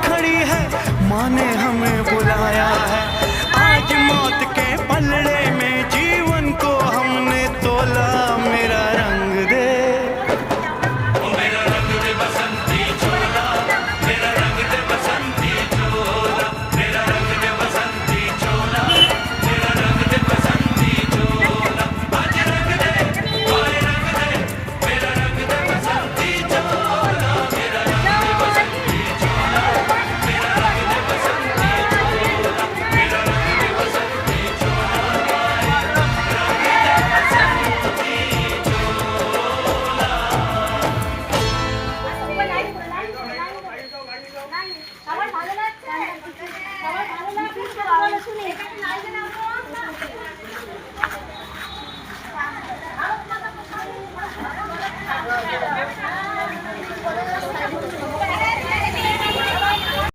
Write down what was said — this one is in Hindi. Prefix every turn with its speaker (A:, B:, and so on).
A: खड़ी है, माँ ने हमें बुलाया है। आज मौत के पलड़े में जीवन को हमने तोला। मेरा रंग दे,
B: मेरा रंग दे बसंती चोला, मेरा रंग दे बसंती चोला, मेरा रंग दे बसंती चोला, मेरा रंग दे बसंती चोला। आज रंग दे, ओए रंग दे, मेरा रंग दे बसंती चोला, मेरा रंग दे बसंती चोला, मेरा रंग दे बसंती चोला, मेरा रंग दे बसंती चोला, रंग दे बसंती
C: সবার ভালো লাগছে, সবার ভালো লাগছে।